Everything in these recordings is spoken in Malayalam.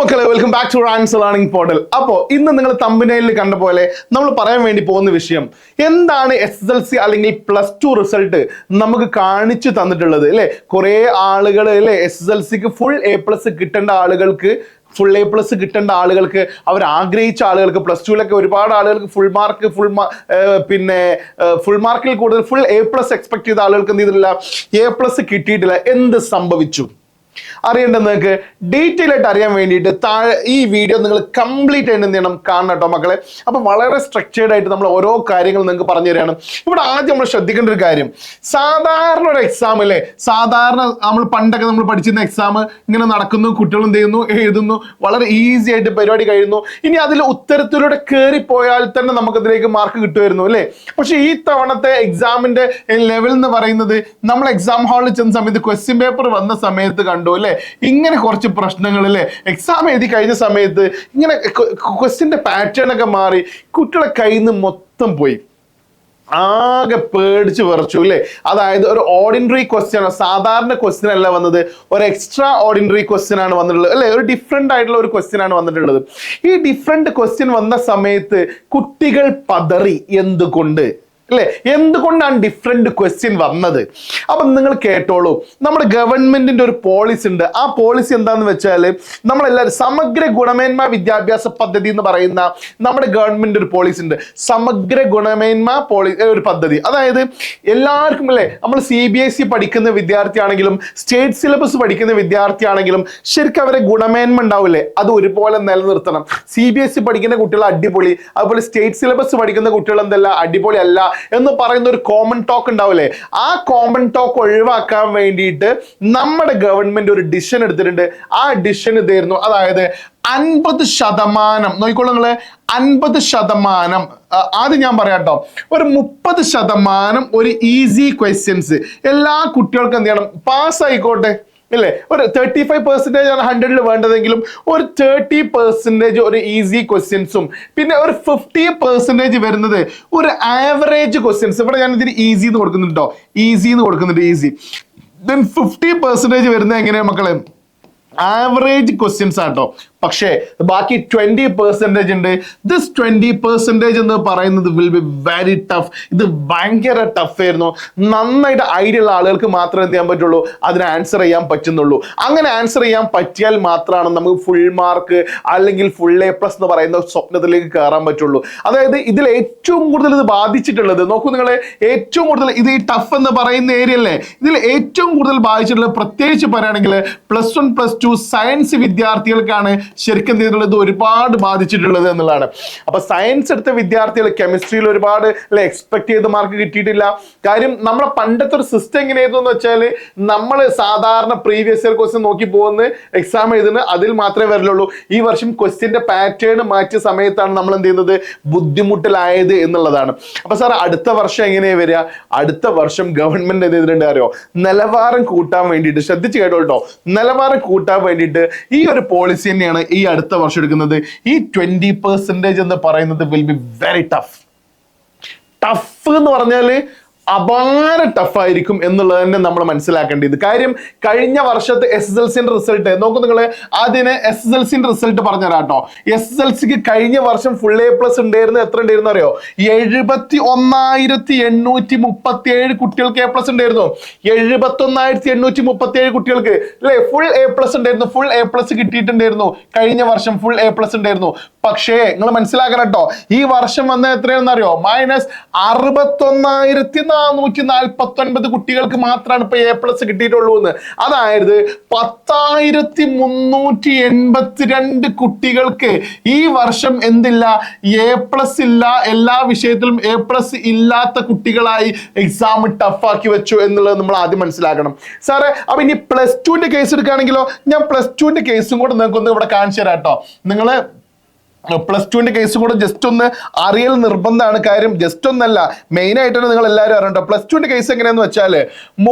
മക്കളെ, വെൽക്കം ബാക്ക് ടു റാൻസ് ലേണിംഗ് പോർട്ടൽ. അപ്പോൾ ഇന്ന് നിങ്ങൾ തമ്പനയിലിൽ കണ്ട പോലെ നമ്മൾ പറയാൻ വേണ്ടി പോകുന്ന വിഷയം എന്താണ് SSLC അല്ലെങ്കിൽ +2 റിസൾട്ട് നമുക്ക് കാണിച്ചു തന്നിട്ടുള്ളത് അല്ലേ. കുറേ ആളുകൾ അല്ലേ SSLCക്ക് ഫുൾ A+ കിട്ടേണ്ട ആളുകൾക്ക്, അവർ ആഗ്രഹിച്ച ആളുകൾക്ക്, +2ലൊക്കെ ഒരുപാട് ആളുകൾക്ക് ഫുൾ മാർക്കിൽ കൂടുതൽ A+ എക്സ്പെക്ട് ചെയ്ത ആളുകൾക്ക് എന്ത് ചെയ്തിട്ടില്ല, A+ കിട്ടിയിട്ടില്ല. എന്ത് സംഭവിച്ചു അറിയേണ്ടത് നിങ്ങൾക്ക് ഡീറ്റെയിൽ ആയിട്ട് അറിയാൻ വേണ്ടിയിട്ട് താഴെ ഈ വീഡിയോ നിങ്ങൾ കംപ്ലീറ്റ് ആയിട്ട് എന്ത് ചെയ്യണം, കാണണം കേട്ടോ മക്കളെ. അപ്പൊ വളരെ സ്ട്രക്ചേർഡ് ആയിട്ട് നമ്മൾ ഓരോ കാര്യങ്ങൾ നിങ്ങൾക്ക് പറഞ്ഞു തരികയാണ്. ഇവിടെ ആദ്യം നമ്മൾ ശ്രദ്ധിക്കേണ്ട ഒരു കാര്യം, സാധാരണ ഒരു എക്സാം അല്ലേ, സാധാരണ നമ്മൾ പണ്ടൊക്കെ നമ്മൾ പഠിച്ചിരുന്ന എക്സാം ഇങ്ങനെ നടക്കുന്നു, കുട്ടികൾ എന്ത് ചെയ്യുന്നു, എഴുതുന്നു, വളരെ ഈസി ആയിട്ട് പരിപാടി കഴിയുന്നു. ഇനി അതിൽ ഉത്തരത്തിലൂടെ കയറിപ്പോയാൽ തന്നെ നമുക്കതിലേക്ക് മാർക്ക് കിട്ടുമായിരുന്നു അല്ലേ. പക്ഷെ ഈ തവണത്തെ എക്സാമിന്റെ ലെവൽ എന്ന് പറയുന്നത്, നമ്മൾ എക്സാം ഹാളിൽ ചെന്ന സമയത്ത് ക്വസ്റ്റ്യൻ പേപ്പർ വന്ന സമയത്ത് കണ്ടു അല്ലെ, ഇങ്ങനെ കുറച്ച് പ്രശ്നങ്ങൾ അല്ലേ. എക്സാം എഴുതി കഴിഞ്ഞ സമയത്ത് ഇങ്ങനെ ക്വസ്റ്റ്യന്റെ പാറ്റേൺ ഒക്കെ മാറി, കുട്ടികളെ കയ്യിൽ നിന്ന് മൊത്തം പോയി, ആകെ പേടിച്ച് വിറച്ചു അല്ലേ. അതായത് ഒരു ഓർഡിനറി ക്വസ്റ്റ്യൻ, സാധാരണ ക്വസ്റ്റ്യൻ അല്ല വന്നത്, ഒരു എക്സ്ട്രാ ഓർഡിനറി ക്വസ്റ്റ്യൻ ആണ് വന്നിട്ടുള്ളത് അല്ലെ. ഒരു ഡിഫറെന്റ് ആയിട്ടുള്ള ഒരു ക്വസ്റ്റ്യൻ ആണ് വന്നിട്ടുള്ളത്. ഈ ഡിഫറെന്റ് ക്വസ്റ്റ്യൻ വന്ന സമയത്ത് കുട്ടികൾ പതറി. എന്തുകൊണ്ട് അല്ലെ, എന്തുകൊണ്ടാണ് ഡിഫറെന്റ് ക്വസ്റ്റ്യൻ വന്നത്? അപ്പൊ നിങ്ങൾ കേട്ടോളൂ, നമ്മുടെ ഗവൺമെന്റിന്റെ ഒരു പോളിസി ഉണ്ട്. ആ പോളിസി എന്താന്ന് വെച്ചാൽ, നമ്മളെല്ലാവരും സമഗ്ര ഗുണമേന്മ വിദ്യാഭ്യാസ പദ്ധതി എന്ന് പറയുന്ന നമ്മുടെ ഗവൺമെന്റ് ഒരു പോളിസി ഉണ്ട്. സമഗ്ര ഗുണമേന്മ ഒരു പദ്ധതി, അതായത് എല്ലാവർക്കും അല്ലെ, നമ്മൾ CBSE പഠിക്കുന്ന വിദ്യാർത്ഥിയാണെങ്കിലും സ്റ്റേറ്റ് സിലബസ് പഠിക്കുന്ന വിദ്യാർത്ഥിയാണെങ്കിലും ശരിക്കും അവരെ ഗുണമേന്മ ഉണ്ടാവില്ലേ, അത് ഒരുപോലെ നിലനിർത്തണം. CBSE പഠിക്കുന്ന കുട്ടികൾ അടിപൊളി, അതുപോലെ സ്റ്റേറ്റ് സിലബസ് പഠിക്കുന്ന കുട്ടികൾ എന്തല്ല അടിപൊളി അല്ല എന്ന് പറയുന്ന ഒരു കോമൺ ടോക്ക് ഉണ്ടാവില്ലേ. ആ കോമൺ ടോക്ക് ഒഴിവാക്കാൻ വേണ്ടിയിട്ട് നമ്മുടെ ഗവൺമെന്റ് ഒരു ഡിസിഷൻ എടുത്തിട്ടുണ്ട്. ആ ഡിസിഷൻ ഇതായിരുന്നു, അതായത് 50%, നോക്കിക്കോളൂ നിങ്ങള്, 50%, ആദ്യം ഞാൻ പറയാട്ടോ, ഒരു 30% ഒരു ഈസി ക്വസ്റ്റ്യൻസ് എല്ലാ കുട്ടികൾക്കും എന്ത് ചെയ്യണം, പാസ് ആയിക്കോട്ടെ ഇല്ലേ. ഒരു 35% ആണ് 100ൽ വേണ്ടതെങ്കിലും ഒരു 30% ഒരു ഈസി ക്വസ്റ്റ്യൻസും, പിന്നെ ഒരു 50% വരുന്നത് ഒരു ആവറേജ് ക്വസ്റ്റ്യൻസ്. ഇവിടെ ഞാൻ ഇതിന് ഈസി എന്ന് കൊടുക്കുന്നുണ്ടോ, ഈസി എന്ന് കൊടുക്കുന്നുണ്ട്, ഈസി. ദെൻ 50% വരുന്നത് എങ്ങനെയാ മക്കളെ, ആവറേജ് ക്വസ്റ്റ്യൻസ് ആട്ടോ. പക്ഷേ ബാക്കി 20% ഉണ്ട്. ദിസ് 20% എന്ന് പറയുന്നത് വിൽ ബി വെരി ടഫ്. ഇത് ഭയങ്കര ടഫ് ആയിരുന്നു. നന്നായിട്ട് ഐഡിയ ഉള്ള ആളുകൾക്ക് മാത്രമേ എന്ത് ചെയ്യാൻ പറ്റുള്ളൂ, അതിന് ആൻസർ ചെയ്യാൻ പറ്റുന്നുള്ളൂ. അങ്ങനെ ആൻസർ ചെയ്യാൻ പറ്റിയാൽ മാത്രമാണ് നമുക്ക് ഫുൾ മാർക്ക് അല്ലെങ്കിൽ ഫുൾ A+ എന്ന് പറയുന്ന സ്വപ്നത്തിലേക്ക് കയറാൻ പറ്റുള്ളൂ. അതായത് ഇതിൽ ഏറ്റവും കൂടുതൽ ഇത് ബാധിച്ചിട്ടുള്ളത്, നോക്കൂ നിങ്ങളെ, ഏറ്റവും കൂടുതൽ ഇത് ഈ ടഫ് എന്ന് പറയുന്ന ഏരിയ അല്ലേ, ഇതിൽ ഏറ്റവും കൂടുതൽ ബാധിച്ചിട്ടുള്ളത് പ്രത്യേകിച്ച് പറയുകയാണെങ്കിൽ +1 +2 സയൻസ് വിദ്യാർത്ഥികൾക്കാണ് ശരിക്കും എന്ത് ചെയ്തിട്ടുള്ളത്, ഒരുപാട് ബാധിച്ചിട്ടുള്ളത് എന്നുള്ളതാണ്. അപ്പൊ സയൻസ് എടുത്ത വിദ്യാർത്ഥികൾ കെമിസ്ട്രിയിൽ ഒരുപാട് അല്ലെ എക്സ്പെക്ട് ചെയ്ത മാർക്ക് കിട്ടിയിട്ടില്ല. കാര്യം നമ്മുടെ പണ്ടത്തെ ഒരു സിസ്റ്റം എങ്ങനെയായിരുന്നു എന്ന് വെച്ചാൽ, നമ്മൾ സാധാരണ പ്രീവിയസ് ഇയർ ക്വസ്റ്റ്യൻ നോക്കി പോകുന്ന എക്സാം എഴുതുന്നത്, അതിൽ മാത്രമേ വരില്ലുള്ളൂ. ഈ വർഷം ക്വസ്റ്റ്യന്റെ പാറ്റേൺ മാറ്റിയ സമയത്താണ് നമ്മൾ എന്ത് ചെയ്യുന്നത്, ബുദ്ധിമുട്ടിലായത് എന്നുള്ളതാണ്. അപ്പൊ സാർ അടുത്ത വർഷം എങ്ങനെയാ വരിക? അടുത്ത വർഷം ഗവൺമെന്റ് എന്ത് ചെയ്തിട്ടുണ്ട് അറിയോ, നിലവാരം കൂട്ടാൻ വേണ്ടിയിട്ട്, ശ്രദ്ധിച്ച് കേട്ടോ, നിലവാരം കൂട്ടാൻ വേണ്ടിയിട്ട് ഈ ഒരു പോളിസി തന്നെയാണ് ഈ അടുത്ത വർഷം എടുക്കുന്നത്. ഈ 20% എന്ന് പറയുന്നത് will be very tough. Tough എന്ന് പറഞ്ഞാല് അപാര ടഫായിരിക്കും എന്നുള്ളത് തന്നെ നമ്മൾ മനസ്സിലാക്കേണ്ടത്. കാര്യം കഴിഞ്ഞ വർഷത്തെ SSLCന്റെ റിസൾട്ട് നോക്കൂ നിങ്ങൾ. അതിന് SSLCന്റെ റിസൾട്ട് പറഞ്ഞുതരാം കേട്ടോ. SSLCക്ക് കഴിഞ്ഞ വർഷം ഫുൾ A+ ഉണ്ടായിരുന്നു. എത്ര ഉണ്ടായിരുന്നു അറിയോ, 71,837 കുട്ടികൾക്ക് A+ ഉണ്ടായിരുന്നു. 71,837 കുട്ടികൾക്ക് അല്ലെ ഫുൾ A+ ഉണ്ടായിരുന്നു. ഫുൾ A+ കിട്ടിയിട്ടുണ്ടായിരുന്നു. കഴിഞ്ഞ വർഷം ഫുൾ A+ ഉണ്ടായിരുന്നു. പക്ഷേ നിങ്ങൾ മനസ്സിലാക്കണം കേട്ടോ, ഈ വർഷം വന്ന എത്രയാണെന്ന് അറിയോ, -61,449 കുട്ടികൾക്ക് മാത്രമാണ് ഇപ്പൊ A+ കിട്ടിയിട്ടുള്ളൂ എന്ന്. അതായത് 10,382 കുട്ടികൾക്ക് ഈ വർഷം എന്തില്ല, A+ ഇല്ല. എല്ലാ വിഷയത്തിലും A+ ഇല്ലാത്ത കുട്ടികളായി എക്സാം ടഫാക്കി വെച്ചു എന്നുള്ളത് നമ്മൾ ആദ്യം മനസ്സിലാക്കണം. സാറേ അപ്പൊ ഇനി +2ന്റെ കേസ് എടുക്കുകയാണെങ്കിലോ, ഞാൻ +2ന്റെ കേസും കൂടെ നിങ്ങൾക്കൊന്ന് ഇവിടെ കാണിച്ചു തരാം കേട്ടോ. നിങ്ങള് +2ന്റെ കേസും കൂടെ ജസ്റ്റ് ഒന്ന് അറിയൽ നിർബന്ധമാണ്. കാര്യം ജസ്റ്റ് ഒന്നല്ല, മെയിൻ ആയിട്ടാണ് നിങ്ങൾ എല്ലാവരും അറിയണ്ടോ. +2ന്റെ കേസ് എങ്ങനെയാന്ന് വെച്ചാല്,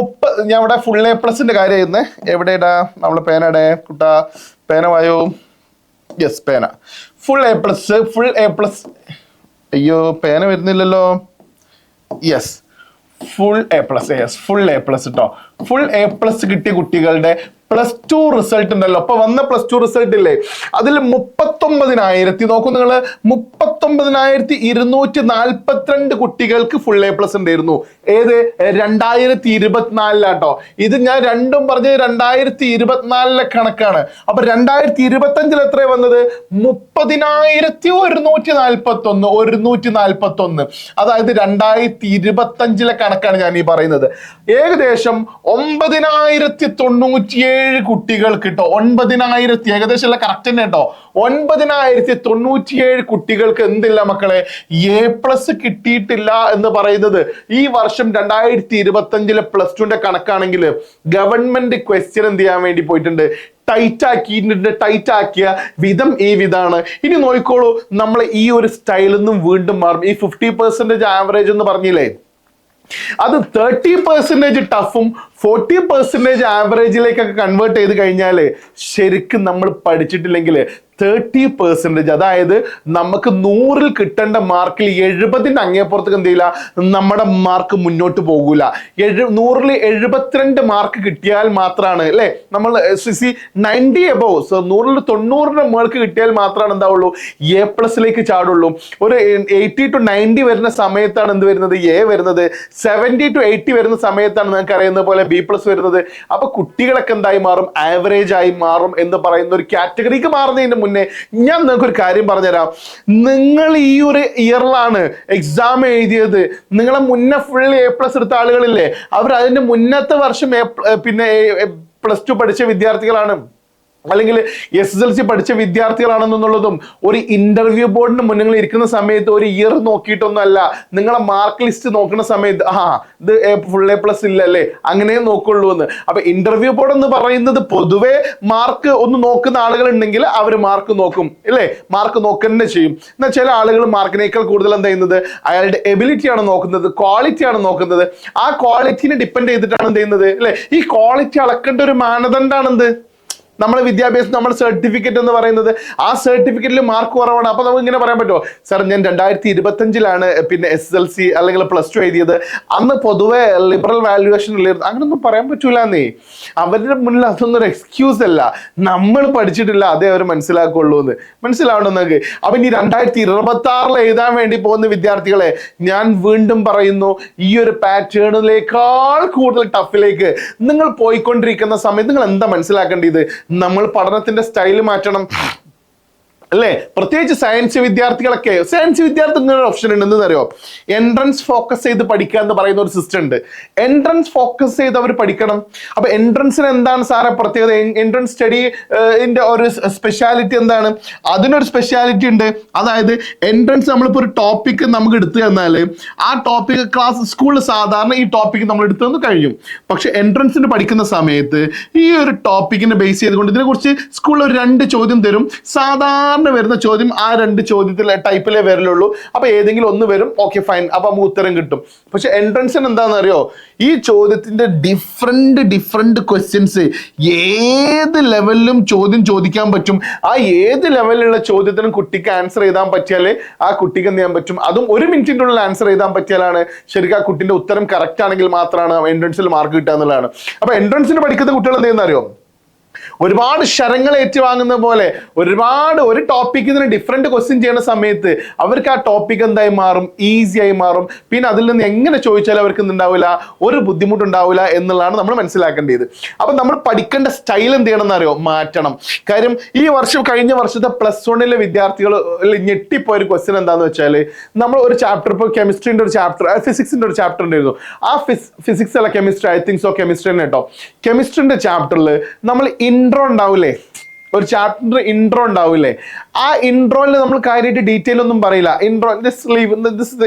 ഞാൻ ഇവിടെ ഫുൾ A+ന്റെ കാര്യം ചെയ്യുന്നത്. എവിടെയാ നമ്മളെ പേനയുടെ കുട്ടാ, പേന വായോ, യെസ് പേന. ഫുൾ A+, അയ്യോ പേന വരുന്നില്ലല്ലോ, yes full A+, yes full A+ കേട്ടോ. ഫുൾ A+ കിട്ടിയ കുട്ടികളുടെ +2 റിസൾട്ട് ഉണ്ടല്ലോ, അപ്പൊ വന്ന +2 റിസൾട്ട് ഇല്ലേ, അതിൽ 39,000 നോക്കൂ നിങ്ങൾ, 39,242 കുട്ടികൾക്ക് ഫുൾ A+ ഉണ്ടായിരുന്നു. ഏത് 2024 ഇത് ഞാൻ രണ്ടും പറഞ്ഞത് 2024 കണക്കാണ്. അപ്പൊ 2025 എത്ര വന്നത്? 30,141. അതായത് 2025 കണക്കാണ് ഞാൻ ഈ പറയുന്നത്. ഏകദേശം 9,097 കുട്ടികൾക്ക് കേട്ടോ, 9,000 ഏകദേശം കറക്റ്റ് തന്നെ കേട്ടോ, 9,097 കുട്ടികൾക്ക് എന്തില്ല മക്കളെ, A+ കിട്ടിയിട്ടില്ല എന്ന് പറയുന്നത് ഈ വർഷം 2025 +2 കണക്കാണെങ്കിൽ ഗവൺമെന്റ് ക്വസ്റ്റ്യൻ എന്ത് ചെയ്യാൻ വേണ്ടി പോയിട്ടുണ്ട്, ടൈറ്റ് ആക്കിയ വിധം ഈ വിധാണ്. ഇനി നോക്കിക്കോളൂ, നമ്മൾ ഈ ഒരു സ്റ്റൈലിൽ നിന്നും വീണ്ടും മാറും. ഈ 50% ആവറേജ് എന്ന് പറഞ്ഞില്ലേ, അത് 30% ടഫും 40% ആവറേജിലേക്കൊക്കെ കൺവേർട്ട് ചെയ്ത് കഴിഞ്ഞാൽ ശരിക്കും നമ്മൾ പഠിച്ചിട്ടില്ലെങ്കിൽ 30%, അതായത് നമുക്ക് 100ൽ കിട്ടേണ്ട മാർക്കിൽ 70ന്റെ അങ്ങേപ്പുറത്തേക്ക് എന്ത് ചെയ്യില്ല, നമ്മുടെ മാർക്ക് മുന്നോട്ട് പോകൂല. 100ൽ 72 മാർക്ക് കിട്ടിയാൽ മാത്രമാണ് അല്ലെ നമ്മൾ 90 എബോവ്, 100ൽ 90ന്റെ മാർക്ക് കിട്ടിയാൽ മാത്രമാണ് എന്താവുള്ളൂ, A+ ചാടുള്ളൂ. ഒരു 80 to 90 വരുന്ന സമയത്താണ് എന്ത് വരുന്നത്, A വരുന്നത്. 70 to 80 വരുന്ന സമയത്താണ് നിങ്ങൾക്ക് അറിയുന്ന പോലെ B+ വരുന്നത്. അപ്പൊ കുട്ടികളൊക്കെ എന്തായി മാറും, ആവറേജ് ആയി മാറും എന്ന് പറയുന്ന ഒരു കാറ്റഗറിക്ക് മാറുന്നതിന് മുന്നേ ഞാൻ നിങ്ങൾക്ക് ഒരു കാര്യം പറഞ്ഞുതരാം. നിങ്ങൾ ഈ ഒരു ഇയറിലാണ് എക്സാം എഴുതിയത്, നിങ്ങളെ മുന്നേ ഫുൾ A+ എടുത്ത ആളുകളില്ലേ, അവർ അതിന്റെ മുന്നത്തെ വർഷം പിന്നെ +2 പഠിച്ച വിദ്യാർത്ഥികളാണ്, അല്ലെങ്കിൽ SSLC പഠിച്ച വിദ്യാർത്ഥികളാണെന്നുള്ളതും ഒരു ഇന്റർവ്യൂ ബോർഡിന് മുന്നിൽ ഇരിക്കുന്ന സമയത്ത് ഒരു ഇയർ നോക്കിയിട്ടൊന്നും അല്ല, നിങ്ങളെ മാർക്ക് ലിസ്റ്റ് നോക്കുന്ന സമയത്ത് ഇത് ഫുൾ A+ ഇല്ല അല്ലേ, അങ്ങനെ നോക്കുള്ളൂ എന്ന്. അപ്പൊ ഇന്റർവ്യൂ ബോർഡ് എന്ന് പറയുന്നത് പൊതുവെ മാർക്ക് ഒന്ന് നോക്കുന്ന ആളുകൾ ഉണ്ടെങ്കിൽ അവർ മാർക്ക് നോക്കും അല്ലേ, മാർക്ക് നോക്കുക ചെയ്യും. എന്നാൽ ചില ആളുകൾ മാർക്കിനേക്കാൾ കൂടുതൽ എന്താ ചെയ്യുന്നത്, അയാളുടെ എബിലിറ്റി ആണ് നോക്കുന്നത്, ക്വാളിറ്റി ആണ് നോക്കുന്നത്. ആ ക്വാളിറ്റിനെ ഡിപ്പെൻഡ് ചെയ്തിട്ടാണ് എന്ത് ചെയ്യുന്നത് അല്ലെ, ഈ ക്വാളിറ്റി അളക്കേണ്ട ഒരു മാനദണ്ഡമാണ് എന്ത്, നമ്മളെ വിദ്യാഭ്യാസം, നമ്മുടെ സർട്ടിഫിക്കറ്റ് എന്ന് പറയുന്നത്. ആ സർട്ടിഫിക്കറ്റിൽ മാർക്ക് കുറവാണ്, അപ്പൊ നമുക്ക് ഇങ്ങനെ പറയാൻ പറ്റുമോ, സാർ ഞാൻ 2025 പിന്നെ SSLC അല്ലെങ്കിൽ +2 എഴുതിയത്, അന്ന് പൊതുവെ ലിബറൽ വാല്യുവേഷൻ ഇല്ലായിരുന്നു, അങ്ങനൊന്നും പറയാൻ പറ്റൂലെന്നേ. അവരുടെ മുന്നിൽ അതൊന്നും ഒരു എക്സ്ക്യൂസ് അല്ല, നമ്മൾ പഠിച്ചിട്ടില്ല അതേ അവർ മനസ്സിലാക്കുള്ളൂ എന്ന്. മനസ്സിലാവണം നിങ്ങൾക്ക്. അപ്പൊ ഇനി 2026 എഴുതാൻ വേണ്ടി പോകുന്ന വിദ്യാർത്ഥികളെ ഞാൻ വീണ്ടും പറയുന്നു, ഈ ഒരു പാറ്റേണിലേക്കാൾ കൂടുതൽ ടഫിലേക്ക് നിങ്ങൾ പോയിക്കൊണ്ടിരിക്കുന്ന സമയത്ത് നിങ്ങൾ എന്താ മനസ്സിലാക്കേണ്ടത്, നമ്മൾ പഠനത്തിന്റെ സ്റ്റൈൽ മാറ്റണം അല്ലേ. പ്രത്യേകിച്ച് സയൻസ് വിദ്യാർത്ഥികളൊക്കെ, സയൻസ് വിദ്യാർത്ഥികൾ ഒരു ഓപ്ഷൻ ഉണ്ട്, എന്തെന്നറിയോ, എൻട്രൻസ് ഫോക്കസ് ചെയ്ത് പഠിക്കുക എന്ന് പറയുന്ന ഒരു സിസ്റ്റം ഉണ്ട്. എൻട്രൻസ് ഫോക്കസ് ചെയ്ത് അവർ പഠിക്കണം. അപ്പൊ എൻട്രൻസിന് എന്താണ് സാറെ പ്രത്യേകത, എൻട്രൻസ് സ്റ്റഡിന്റെ ഒരു സ്പെഷ്യാലിറ്റി എന്താണ്, അതിനൊരു സ്പെഷ്യാലിറ്റി ഉണ്ട്. അതായത് എൻട്രൻസ് നമ്മളിപ്പോ ഒരു ടോപ്പിക് നമുക്ക് എടുത്തു തന്നാൽ ആ ടോപ്പിക് ക്ലാസ് സ്കൂളിൽ സാധാരണ ഈ ടോപ്പിക് നമ്മൾ എടുത്തു തന്നു കഴിയും. പക്ഷെ എൻട്രൻസിന് പഠിക്കുന്ന സമയത്ത് ഈ ഒരു ടോപ്പിക്കിനെ ബേസ് ചെയ്തുകൊണ്ട് ഇതിനെക്കുറിച്ച് സ്കൂളിൽ ഒരു 2 ചോദ്യം തരും. സാധാരണ വരുന്ന ചോദ്യം ആ 2 ചോദ്യത്തിലെ ടൈപ്പിലേ വരലുള്ളൂ. അപ്പൊ ഏതെങ്കിലും ഒന്ന് വരും, ഓക്കെ ഫൈൻ, അപ്പൊ നമുക്ക് ഉത്തരം കിട്ടും. പക്ഷെ എൻട്രൻസിന് എന്താണെന്ന് അറിയോ, ഈ ചോദ്യത്തിന്റെ ഡിഫറെന്റ് ക്വസ്റ്റ്യൻസ് ഏത് ലെവലിലും ചോദിക്കാൻ പറ്റും. ആ ഏത് ലെവലിലുള്ള ചോദ്യത്തിനും കുട്ടിക്ക് ആൻസർ ചെയ്താൻ പറ്റിയാലേ ആ കുട്ടിക്ക് എന്ത് ചെയ്യാൻ പറ്റും, അതും 1 മിനിറ്റിന്റെ ഉള്ളിൽ ആൻസർ ചെയ്താൻ പറ്റിയാലാണ് ശരിക്കും ആ കുട്ടിന്റെ ഉത്തരം കറക്റ്റ് ആണെങ്കിൽ മാത്രമാണ് എൻട്രൻസിൽ മാർക്ക് കിട്ടുക എന്നുള്ളതാണ്. അപ്പൊ എൻട്രൻസിന് പഠിക്കുന്ന കുട്ടികൾ എന്ത് ചെയ്യുന്ന അറിയോ, ഒരുപാട് ശരങ്ങൾ ഏറ്റുവാങ്ങുന്ന പോലെ ഒരു ടോപ്പിക്കിൽ നിന്ന് ഡിഫറെന്റ് ക്വസ്റ്റ്യൻ ചെയ്യുന്ന സമയത്ത് അവർക്ക് ആ ടോപ്പിക് എന്തായി മാറും, ഈസി ആയി മാറും. പിന്നെ അതിൽ നിന്ന് എങ്ങനെ ചോദിച്ചാലും അവർക്ക് എന്തുണ്ടാവില്ല, ഒരു ബുദ്ധിമുട്ടുണ്ടാവില്ല എന്നുള്ളതാണ് നമ്മൾ മനസ്സിലാക്കേണ്ടത്. അപ്പൊ നമ്മൾ പഠിക്കേണ്ട സ്റ്റൈൽ എന്ത് ചെയ്യണം എന്നറിയോ, മാറ്റണം. കാര്യം ഈ വർഷം കഴിഞ്ഞ വർഷത്തെ +1 വിദ്യാർത്ഥികൾ ഞെട്ടിപ്പോയ ഒരു ക്വസ്റ്റ്യൻ എന്താന്ന് വെച്ചാൽ, നമ്മൾ ഒരു ചാപ്റ്റർ, ഇപ്പോൾ കെമിസ്ട്രിന്റെ ഒരു ചാപ്റ്റർ, ഫിസിക്സിന്റെ ഒരു ചാപ്റ്റർ ഉണ്ടായിരുന്നു. ആ ഫിസിക്സ് അല്ല chemistry, I think so chemistry തന്നെ കേട്ടോ. കെമിസ്ട്രിന്റെ ചാപ്റ്ററിൽ നമ്മൾ ഇൻട്രോ ഉണ്ടാവില്ലേ, ഒരു ചാപ്റ്റർ ഇൻട്രോ ഉണ്ടാവില്ലേ, ആ ഇൻട്രോയിൽ നമ്മൾ കാര്യമായിട്ട് ഡീറ്റെയിൽ ഒന്നും പറയില്ല. Intro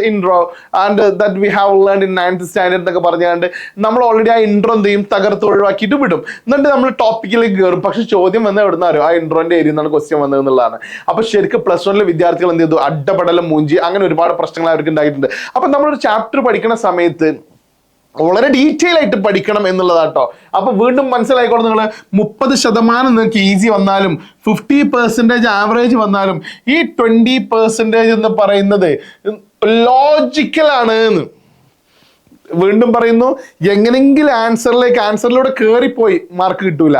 intro and that we have learned in 9th standard എന്നൊക്കെ പറഞ്ഞാണ്ട് നമ്മൾ ഓൾറെഡി ആ ഇൻട്രോ എന്ത് ചെയ്യും, തകർത്ത് ഒഴിവാക്കിയിട്ട് വിടും. എന്നിട്ട് നമ്മൾ ടോപ്പിക്കിലേക്ക് കയറും. പക്ഷെ ചോദ്യം വന്നാൽ എവിടുന്നാരോ ആ ഇൻട്രോന്റെ ഏരിയ നിന്നാണ് ക്വസ്റ്റ്യൻ വന്നത് എന്നുള്ളതാണ്. അപ്പൊ ശരിക്കും +1 വിദ്യാർത്ഥികൾ എന്ത് ചെയ്തു, അഡ്ഡപടലം മൂഞ്ചി, അങ്ങനെ ഒരുപാട് പ്രശ്നങ്ങൾ അവർക്ക് ഉണ്ടായിട്ടുണ്ട്. അപ്പൊ നമ്മളൊരു ചാപ്റ്റർ പഠിക്കുന്ന സമയത്ത് വളരെ ഡീറ്റെയിൽ ആയിട്ട് പഠിക്കണം എന്നുള്ളതാട്ടോ. അപ്പൊ വീണ്ടും മനസ്സിലായിക്കോളും, നിങ്ങൾ 30% നിങ്ങൾക്ക് ഈസി വന്നാലും 50% ആവറേജ് വന്നാലും ഈ 20% എന്ന് പറയുന്നത് ലോജിക്കലാണ് എന്ന്. വീണ്ടും പറയുന്നു, എങ്ങനെങ്കിലും ആൻസറിലൂടെ കയറിപ്പോയി മാർക്ക് കിട്ടൂല.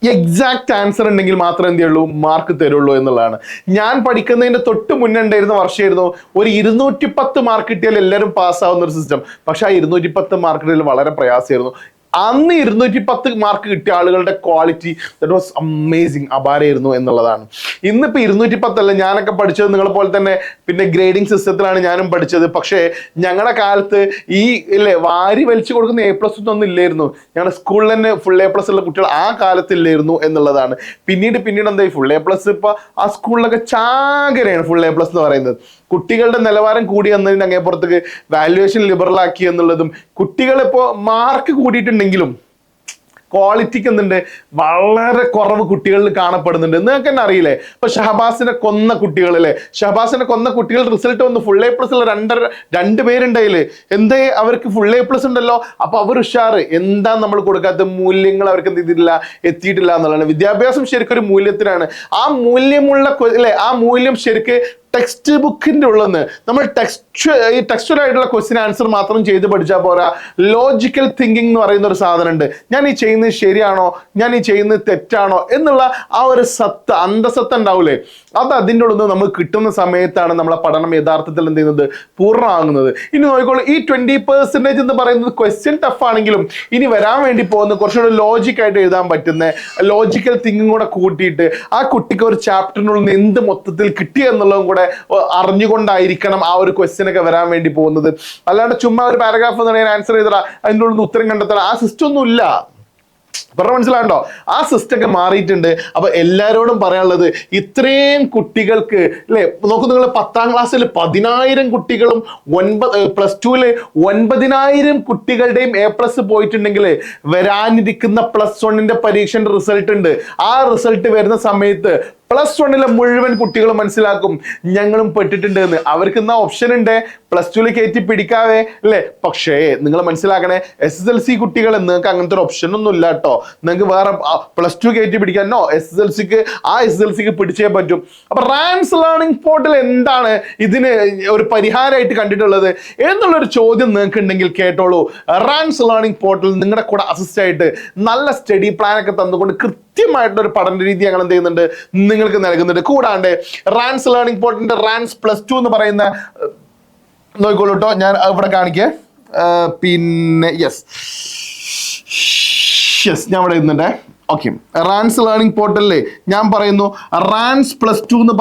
എക്സാക്ട് ആൻസർ ഉണ്ടെങ്കിൽ മാത്രമേ എന്ത് ചെയ്യുള്ളൂ മാർക്ക് തരുള്ളൂ എന്നുള്ളതാണ്. ഞാൻ പഠിക്കുന്നതിന്റെ തൊട്ട് മുന്നേ ഉണ്ടായിരുന്ന വർഷമായിരുന്നു ഒരു 210 മാർക്ക് കിട്ടിയാൽ എല്ലാവരും പാസ്സാവുന്ന ഒരു സിസ്റ്റം. പക്ഷെ ആ 210 മാർക്ക് കിട്ടിയാൽ വളരെ പ്രയാസമായിരുന്നു. അന്ന് 210 മാർക്ക് കിട്ടിയ ആളുകളുടെ ക്വാളിറ്റി ദാറ്റ് വാസ് അമേസിങ്, അപാരമായിരുന്നു എന്നുള്ളതാണ്. ഇന്നിപ്പോൾ 210 അല്ല, ഞാനൊക്കെ പഠിച്ചത് നിങ്ങളെ പോലെ തന്നെ പിന്നെ ഗ്രേഡിംഗ് സിസ്റ്റത്തിലാണ് ഞാനും പഠിച്ചത്. പക്ഷേ ഞങ്ങളുടെ കാലത്ത് ഈ ഇല്ലേ വാരി വലിച്ചു കൊടുക്കുന്ന A+ ഒന്നും ഇല്ലായിരുന്നു. ഞങ്ങളുടെ സ്കൂളിൽ തന്നെ ഫുൾ A+ ഉള്ള കുട്ടികൾ ആ കാലത്ത് ഇല്ലായിരുന്നു എന്നുള്ളതാണ്. പിന്നീട് എന്തായി ഫുൾ A+ ഇപ്പൊ ആ സ്കൂളിലൊക്കെ ചാകരയാണ് ഫുൾ A+ എന്ന് പറയുന്നത്. കുട്ടികളുടെ നിലവാരം കൂടി എന്നതിന് അങ്ങേപ്പുറത്തേക്ക് വാല്യുവേഷൻ ലിബറൽ ആക്കി എന്നുള്ളതും, കുട്ടികളിപ്പോ മാർക്ക് കൂടിയിട്ടുണ്ടെങ്കിലും ക്വാളിറ്റിക്ക് എന്തുണ്ട് വളരെ കുറവ് കുട്ടികളിൽ കാണപ്പെടുന്നുണ്ട്. നിങ്ങൾക്ക് തന്നെ അറിയില്ലേ, ഇപ്പൊ ഷഹബാസിനെ കൊന്ന കുട്ടികൾ അല്ലേ, ഷഹബാസിനെ കൊന്ന കുട്ടികൾ റിസൾട്ട് വന്ന് ഫുൾ A+ ഉള്ള രണ്ട് പേരുണ്ടായില്ലേ, എന്തേ അവർക്ക് ഫുൾ A+ ഉണ്ടല്ലോ, അപ്പൊ അവർ ഉഷാറ്. എന്താ നമ്മൾ കൊടുക്കാത്ത മൂല്യങ്ങൾ അവർക്ക് എന്ത് ചെയ്തിട്ടില്ല, എത്തിയിട്ടില്ല എന്നുള്ളതാണ്. വിദ്യാഭ്യാസം ശരിക്കും ഒരു മൂല്യത്തിനാണ്. ആ മൂല്യമുള്ള അല്ലെ, ആ മൂല്യം ശരിക്ക് ടെക്സ്റ്റ് ബുക്കിന്റെ ഉള്ളെന്ന് നമ്മൾ ടെക്സ്റ്റുവൽ ആയിട്ടുള്ള ക്വസ്റ്റ്യൻ ആൻസർ മാത്രം ചെയ്ത് പഠിച്ചാൽ പോരാ. ലോജിക്കൽ തിങ്കിങ് എന്ന് പറയുന്ന ഒരു സാധനം ഉണ്ട്. ഞാൻ ഈ ചെയ്യുന്നത് ശരിയാണോ, ഞാൻ ഈ ചെയ്യുന്നത് തെറ്റാണോ എന്നുള്ള ആ ഒരു അന്തസത്ത ഉണ്ടാവൂലേ, അത് അതിൻ്റെ ഉള്ളിൽ നിന്ന് നമുക്ക് കിട്ടുന്ന സമയത്താണ് നമ്മളെ പഠനം യഥാർത്ഥത്തിൽ എന്ത് ചെയ്യുന്നത് പൂർണ്ണമാകുന്നത്. ഇനി നോക്കിക്കോളൂ, ഈ 20% എന്ന് പറയുന്നത് ക്വസ്റ്റ്യൻ ടഫ് ആണെങ്കിലും ഇനി വരാൻ വേണ്ടി പോകുന്ന കുറച്ചുകൂടെ ലോജിക് ആയിട്ട് എഴുതാൻ പറ്റുന്ന ലോജിക്കൽ തിങ്കിങ് കൂടെ കൂട്ടിയിട്ട് ആ കുട്ടിക്ക് ഒരു ചാപ്റ്ററിനുള്ളിൽ നിന്ന് എന്ത് മൊത്തത്തിൽ കിട്ടി എന്നുള്ളതും കൂടെ അറിഞ്ഞുകൊണ്ടായിരിക്കണം ആ ഒരു ക്വസ്റ്റ്യൻ ഒക്കെ വരാൻ വേണ്ടി പോകുന്നത്. അല്ലാണ്ട് ചുമ്മാ ഒരു പാരഗ്രാഫ് എന്ന് പറയാൻ ആൻസർ ചെയ്തടാ അതിൻ്റെ ഉള്ളിൽ നിന്ന് ഉത്തരം കണ്ടെത്തണം, ആ സിസ്റ്റം ഒന്നും ഇല്ല. പറഞ്ഞ മനസ്സിലാണ്ടോ? ആ സിസ്റ്റം ഒക്കെ മാറിയിട്ടുണ്ട്. അപ്പൊ എല്ലാരോടും പറയാനുള്ളത്, ഇത്രയും കുട്ടികൾക്ക് അല്ലെ, നോക്കൂ നിങ്ങൾ 10ാം ക്ലാസ്സിൽ 10,000 കുട്ടികളും +2 9,000 കുട്ടികളുടെയും A+ പോയിട്ടുണ്ടെങ്കിൽ വരാനിരിക്കുന്ന +1 പരീക്ഷന്റെ റിസൾട്ട് ഉണ്ട്. ആ റിസൾട്ട് വരുന്ന സമയത്ത് +1 മുഴുവൻ കുട്ടികളും മനസ്സിലാക്കും ഞങ്ങളും പെട്ടിട്ടുണ്ട് എന്ന്. അവർക്ക് എന്നാ ഓപ്ഷൻ ഉണ്ട്, +2 കയറ്റി പിടിക്കാവേ അല്ലേ. പക്ഷേ നിങ്ങൾ മനസ്സിലാക്കണേ, SSLC കുട്ടികൾ നിങ്ങൾക്ക് അങ്ങനത്തെ ഒരു ഓപ്ഷൻ ഒന്നും ഇല്ല കേട്ടോ. നിങ്ങൾക്ക് വേറെ +2 കയറ്റി പിടിക്കാനോ SSLCക്ക് പിടിച്ചേ പറ്റും. അപ്പൊ റാൻസ് ലേണിംഗ് പോർട്ടൽ എന്താണ് ഇതിന് ഒരു പരിഹാരമായിട്ട് കണ്ടിട്ടുള്ളത് എന്നുള്ളൊരു ചോദ്യം നിങ്ങൾക്ക് ഉണ്ടെങ്കിൽ കേട്ടോളൂ. റാൻസ് ലേണിംഗ് പോർട്ടൽ നിങ്ങളുടെ കൂടെ അസിസ്റ്റ് ആയിട്ട് നല്ല സ്റ്റഡി പ്ലാൻ ഒക്കെ തന്നുകൊണ്ട് കൃത്യമായിട്ടുള്ള ഒരു പഠന രീതി ഞങ്ങൾ എന്ത് ചെയ്യുന്നുണ്ട്, നിങ്ങൾക്ക് നൽകുന്നുണ്ട്. കൂടാണ്ട് റാൻസ് ലേണിംഗ് പോർട്ടലിന്റെ റാൻസ് +2 എന്ന് പറയുന്ന നോക്കിക്കോളൂ കേട്ടോ, ഞാൻ ഇവിടെ കാണിക്കേ. പിന്നെ യെസ് ഞാൻ ഇവിടെ ഇരുന്നുണ്ടേ. ഓക്കെ, റാൻസ് ലേണിംഗ് പോർട്ടലില് ഞാൻ പറയുന്നു റാൻസ് +2 എന്ന്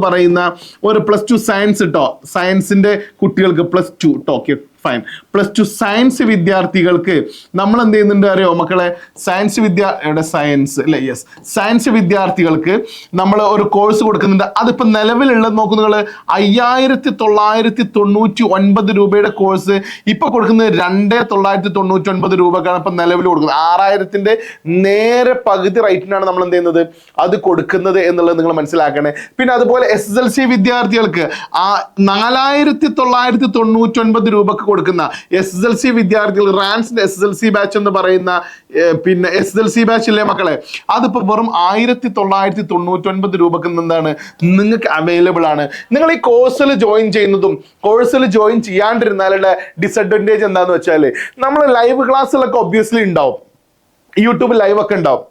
പറയുന്ന ഒരു +2 സയൻസ് കേട്ടോ, സയൻസിന്റെ കുട്ടികൾക്ക് +2 കേട്ടോ. ഓക്കെ ഫൈൻ, +2 സയൻസ് വിദ്യാർത്ഥികൾക്ക് നമ്മൾ എന്ത് ചെയ്യുന്നുണ്ട് അറിയോ മക്കളെ, സയൻസ് അല്ലേ, യെസ്, സയൻസ് വിദ്യാർത്ഥികൾക്ക് നമ്മൾ ഒരു കോഴ്സ് കൊടുക്കുന്നുണ്ട്. അതിപ്പോ നിലവിലുള്ളത് നോക്കൂ നിങ്ങൾ, 5,999 രൂപയുടെ കോഴ്സ് ഇപ്പൊ കൊടുക്കുന്നത് 2,999 രൂപക്കാണ് ഇപ്പൊ നിലവിൽ കൊടുക്കുന്നത്. 6,000ന്റെ നേരെ പകുതി റേറ്റിനാണ് നമ്മൾ എന്ത് ചെയ്യുന്നത്, അത് കൊടുക്കുന്നത് എന്നുള്ളത് നിങ്ങൾ മനസ്സിലാക്കണേ. പിന്നെ അതുപോലെ SSLC വിദ്യാർത്ഥികൾക്ക് 4,999 രൂപക്ക് കൊടുക്കുന്ന SSLC വിദ്യാർത്ഥികൾ റാൻസിന്റെ SSLC ബാച്ച് എന്ന് പറയുന്ന പിന്നെ SSLC ബാച്ച് ഇല്ലേ മക്കളെ, അതിപ്പോ വെറും 1,999 രൂപക്ക് എന്താണ് നിങ്ങൾക്ക് അവൈലബിൾ ആണ്. നിങ്ങൾ ഈ കോഴ്സിൽ ജോയിൻ ചെയ്യുന്നതും കോഴ്സിൽ ജോയിൻ ചെയ്യാണ്ടിരുന്നാലുള്ള ഡിസഡ്വാൻറ്റേജ് എന്താന്ന് വെച്ചാൽ, നമ്മൾ ലൈവ് ക്ലാസ്സിലൊക്കെ ഒബ്വിയസ്ലി ഉണ്ടാവും, യൂട്യൂബ് ലൈവ് ഒക്കെ ഉണ്ടാവും.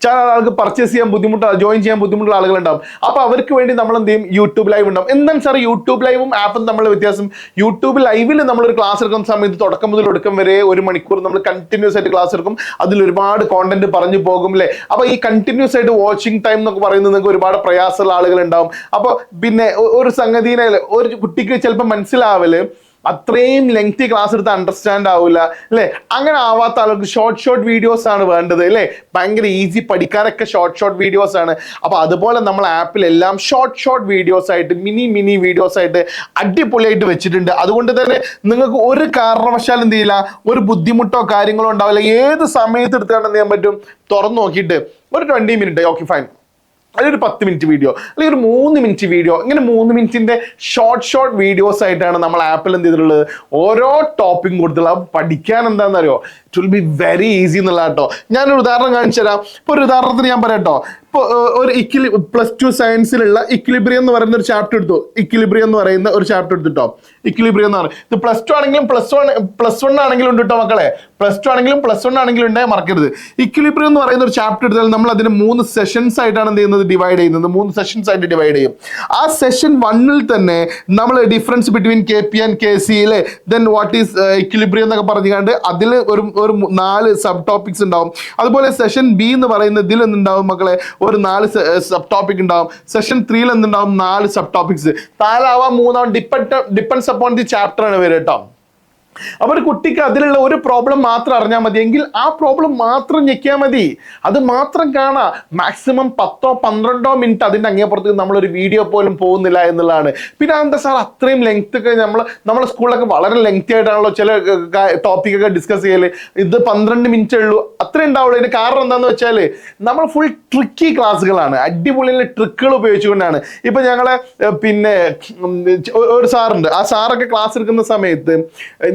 ചില ആൾക്ക് പർച്ചേസ് ചെയ്യാൻ ബുദ്ധിമുട്ടുള്ള, ജോയിൻ ചെയ്യാൻ ബുദ്ധിമുട്ടുള്ള ആളുകളുണ്ടാവും. അപ്പൊ അവർക്ക് വേണ്ടി നമ്മൾ എന്ത് ചെയ്യും, യൂട്യൂബ് ലൈവ് ഉണ്ടാവും. എന്താണ് സാർ യൂട്യൂബ് ലൈവും ആപ്പും തമ്മിലുള്ള വ്യത്യാസം? യൂട്യൂബ് ലൈവിൽ നമ്മളൊരു ക്ലാസ് എടുക്കുന്ന സമയത്ത് തുടക്കം മുതൽ ഒടുക്കം വരെ 1 മണിക്കൂർ നമ്മൾ കണ്ടിന്യൂസ് ആയിട്ട് ക്ലാസ് എടുക്കും. അതിൽ ഒരുപാട് കോണ്ടന്റ് പറഞ്ഞു പോകും അല്ലേ. അപ്പൊ ഈ കണ്ടിന്യൂസ് ആയിട്ട് വാച്ചിങ് ടൈം എന്നൊക്കെ പറയുന്നത് നിങ്ങൾക്ക് ഒരുപാട് പ്രയാസമുള്ള ആളുകൾ ഉണ്ടാവും. അപ്പൊ പിന്നെ ഒരു സംഗതിനെ ഒരു കുട്ടിക്ക് ചിലപ്പോൾ മനസ്സിലാവല് അത്രയും ലെങ്തി ക്ലാസ് എടുത്ത് അണ്ടർസ്റ്റാൻഡ് ആവില്ല അല്ലെ. അങ്ങനെ ആവാത്ത ആളുകൾക്ക് ഷോർട്ട് വീഡിയോസ് ആണ് വേണ്ടത് അല്ലെ. ഭയങ്കര ഈസി, പഠിക്കാനൊക്കെ ഷോർട്ട് വീഡിയോസ് ആണ്. അപ്പൊ അതുപോലെ നമ്മൾ ആപ്പിലെല്ലാം ഷോർട്ട് വീഡിയോസ് ആയിട്ട് മിനി വീഡിയോസ് ആയിട്ട് അടിപൊളിയായിട്ട് വെച്ചിട്ടുണ്ട്. അതുകൊണ്ട് തന്നെ നിങ്ങൾക്ക് ഒരു കാരണവശാലും എന്ത് ചെയ്യില്ല, ഒരു ബുദ്ധിമുട്ടോ കാര്യങ്ങളോ ഉണ്ടാവില്ല. ഏത് സമയത്ത് എടുത്തുകൊണ്ട് എന്ത് ചെയ്യാൻ പറ്റും, തുറന്നു നോക്കിയിട്ട് ഒരു 20 മിനിറ്റ് ഓക്കെ ഫൈൻ, അല്ലെങ്കിൽ ഒരു 10 മിനിറ്റ് വീഡിയോ, അല്ലെങ്കിൽ ഒരു 3 മിനിറ്റ് വീഡിയോ, ഇങ്ങനെ 3 മിനിറ്റിന്റെ ഷോർട്ട് വീഡിയോസ് ആയിട്ടാണ് നമ്മൾ ആപ്പിൽ എന്ത് ചെയ്തിട്ടുള്ളത്, ഓരോ ടോപ്പിക് കൊടുത്തുള്ളത്. പഠിക്കാൻ എന്താണെന്ന് അറിയോ, it will be very easy എന്നുള്ള കേട്ടോ. ഞാനൊരു ഉദാഹരണം കാണിച്ചു തരാം. ഇപ്പൊ ഒരു ഉദാഹരണത്തിന് ഞാൻ പറയാം കേട്ടോ. ഒരു +2 സയൻസിലുള്ള ഇക്വിലിബ്രിയം എന്ന് പറയുന്ന ഒരു ചാപ്റ്റർ എടുത്തു. ഇക്വിലിബ്രിയം എന്ന് പറയുന്ന ഒരു ചാപ്റ്റർ എടുത്തിട്ടോ. ഇക്വിലിബ്രിയം എന്ന് പറയുന്നത് ഇത് +2 ആണെങ്കിലും +1 ആണെങ്കിലും ഉണ്ട് കേട്ടോ മക്കളെ. +2 ആണെങ്കിലും +1 ആണെങ്കിലും ഉണ്ടായി മറക്കരുത്. ഇക്വിലിബ്രിയം എന്ന് പറയുന്ന ഒരു ചാപ്റ്റർ എടുത്താൽ നമ്മൾ അതിന് 3 സെഷൻസ് ആയിട്ടാണ് എന്ത് ചെയ്യുന്നത്, ഡിവൈഡ് ചെയ്യുന്നത്. 3 സെഷൻസ് ആയിട്ട് ഡിവൈഡ് ചെയ്യും. ആ സെഷൻ 1-ൽ തന്നെ നമ്മൾ difference between KP and KC യിലെ ദെൻ വാട്ട് ഈസ് ഇക്വിലിബ്രിയം എന്നൊക്കെ പറഞ്ഞുകൊണ്ട് അതിൽ ഒരു 4 സബ് ടോപ്പിക്സ് ഉണ്ടാവും. അതുപോലെ സെഷൻ B എന്ന് പറയുന്ന ഇതിൽ എന്തുണ്ടാവും മക്കളെ, ഒരു 4 സബ് ടോപ്പിക് ഉണ്ടാവും. സെഷൻ 3-ൽ എന്തുണ്ടാവും, 4 sub topics. 4 3 depends upon the chapter ആണ് വരിക കേട്ടോ. അപ്പൊ ഒരു കുട്ടിക്ക് അതിലുള്ള ഒരു പ്രോബ്ലം മാത്രം അറിഞ്ഞാൽ മതി, എങ്കിൽ ആ പ്രോബ്ലം മാത്രം ഞെക്കിയാൽ മതി, അത് മാത്രം കാണാം. മാക്സിമം 10-12 മിനിറ്റ് അതിന്റെ അങ്ങേപ്പുറത്ത് നമ്മളൊരു വീഡിയോ പോലും പോകുന്നില്ല എന്നുള്ളതാണ്. പിന്നെ എന്താ സാർ അത്രയും ലെങ്ത് ഒക്കെ നമ്മളെ സ്കൂളിലൊക്കെ വളരെ ലെങ്തി ആയിട്ടാണല്ലോ ചില ടോപ്പിക്കൊക്കെ ഡിസ്കസ് ചെയ്യല്. ഇത് 12 മിനിറ്റ് ഉള്ളൂ, അത്രേ ഉണ്ടാവുള്ളൂ. അതിന് കാരണം എന്താണെന്ന് വെച്ചാൽ നമ്മൾ ഫുൾ ട്രിക്കി ക്ലാസ്സുകളാണ്, അടിപൊളി ട്രിക്കുകൾ ഉപയോഗിച്ചുകൊണ്ടാണ്. ഇപ്പൊ ഞങ്ങളെ പിന്നെ ഒരു സാറുണ്ട്, ആ സാറൊക്കെ ക്ലാസ് എടുക്കുന്ന സമയത്ത്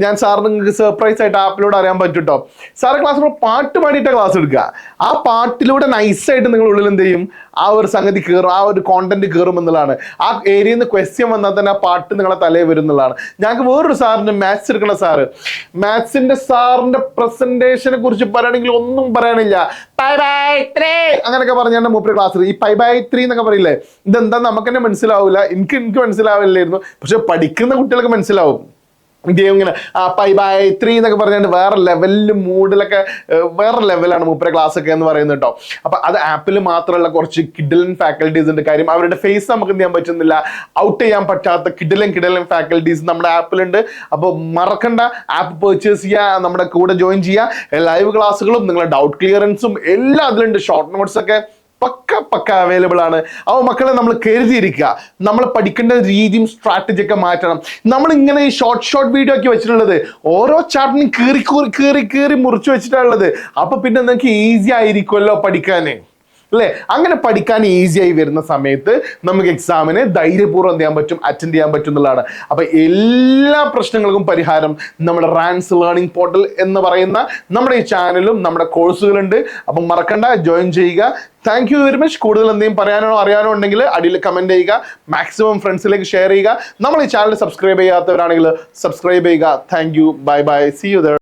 ഞാൻ സാറിന് നിങ്ങൾക്ക് സർപ്രൈസ് ആയിട്ട് ആപ്പിലൂടെ അറിയാൻ പറ്റൂട്ടോ. സാറ് ക്ലാസ്സിലൂടെ പാട്ട് പാടിയിട്ട ക്ലാസ് എടുക്കുക. ആ പാട്ടിലൂടെ നൈസായിട്ട് നിങ്ങൾ ഉള്ളിൽ എന്ത് ചെയ്യും, ആ ഒരു സംഗതി കയറും, ആ ഒരു കോണ്ടന്റ് കയറും എന്നുള്ളതാണ്. ആ ഏരിയയിൽ നിന്ന് ക്വസ്റ്റ്യൻ വന്നാൽ തന്നെ ആ പാട്ട് നിങ്ങളെ തലയിൽ വരും എന്നുള്ളതാണ്. ഞങ്ങൾക്ക് വേറൊരു സാറിന് മാത്സ് എടുക്കുന്ന സാറ്, മാത്സിന്റെ സാറിന്റെ പ്രസന്റേഷനെ കുറിച്ച് പറയുകയാണെങ്കിൽ ഒന്നും പറയാനില്ല. അങ്ങനെയൊക്കെ പറഞ്ഞാൽ മൂപ്പര് ക്ലാസ് ഈ π/3 എന്നൊക്കെ പറയില്ലേ, ഇതെന്താ നമുക്ക് തന്നെ മനസ്സിലാവില്ല. എനിക്ക് മനസ്സിലാവില്ലായിരുന്നു, പക്ഷെ പഠിക്കുന്ന കുട്ടികൾക്ക് മനസ്സിലാവും. ഇങ്ങനെ π/3 എന്നൊക്കെ പറഞ്ഞാൽ വേറെ ലെവലില് മൂഡിലൊക്കെ വേറെ ലെവലാണ് മൂപ്പരെ ക്ലാസ് ഒക്കെ എന്ന് പറയുന്നത് കേട്ടോ. അപ്പൊ അത് ആപ്പിൽ മാത്രമുള്ള കുറച്ച് കിഡിലൻ ഫാക്കൽറ്റീസ് ഉണ്ട്. കാര്യം അവരുടെ ഫേസ് നമുക്ക് എന്ത് ചെയ്യാൻ പറ്റുന്നില്ല, ഔട്ട് ചെയ്യാൻ പറ്റാത്ത കിഡിലൻ ഫാക്കൽറ്റീസ് നമ്മുടെ ആപ്പിലുണ്ട്. അപ്പൊ മറക്കണ്ട, ആപ്പ് പർച്ചേസ് ചെയ്യുക, നമ്മുടെ കൂടെ ജോയിൻ ചെയ്യുക. ലൈവ് ക്ലാസ്സുകളും നിങ്ങളുടെ ഡൗട്ട് ക്ലിയറൻസും എല്ലാം അതിലുണ്ട്. ഷോർട്ട് നോട്ട്സ് ഒക്കെ പക്ക അവൈലബിൾ ആണ്. അപ്പോൾ മക്കളെ നമ്മൾ കരുതിയിരിക്കുക, നമ്മൾ പഠിക്കേണ്ട രീതിയും സ്ട്രാറ്റജി ഒക്കെ മാറ്റണം. നമ്മൾ ഇങ്ങനെ ഈ ഷോർട്ട് വീഡിയോ ഒക്കെ വെച്ചിട്ടുള്ളത് ഓരോ ചാപ്റ്ററിനും കീറി മുറിച്ച് വെച്ചിട്ടുള്ളത്. അപ്പൊ പിന്നെ നിങ്ങൾക്ക് ഈസി ആയിരിക്കുമല്ലോ പഠിക്കാന്, അല്ലേ? അങ്ങനെ പഠിക്കാൻ ഈസി ആയി വരുന്ന സമയത്ത് നമുക്ക് എക്സാമിന് ധൈര്യപൂർവ്വം എന്ത് ചെയ്യാൻ പറ്റും, അറ്റൻഡ് ചെയ്യാൻ പറ്റും എന്നുള്ളതാണ്. അപ്പൊ എല്ലാ പ്രശ്നങ്ങൾക്കും പരിഹാരം നമ്മുടെ റാൻസ് ലേണിംഗ് പോർട്ടൽ എന്ന് പറയുന്ന നമ്മുടെ ഈ ചാനലും നമ്മുടെ കോഴ്സുകളുണ്ട്. അപ്പം മറക്കണ്ട, ജോയിൻ ചെയ്യുക. Thank you very much. കൂടുതൽ എന്തെങ്കിലും പറയാനോ അറിയാനോ ഉണ്ടെങ്കിൽ അടിയിൽ കമന്റ് ചെയ്യുക, മാക്സിമം ഫ്രണ്ട്സിലേക്ക് ഷെയർ ചെയ്യുക. നമ്മൾ ഈ ചാനൽ സബ്സ്ക്രൈബ് ചെയ്യാത്തവരാണെങ്കിൽ സബ്സ്ക്രൈബ് ചെയ്യുക. Thank you, bye bye, see you there.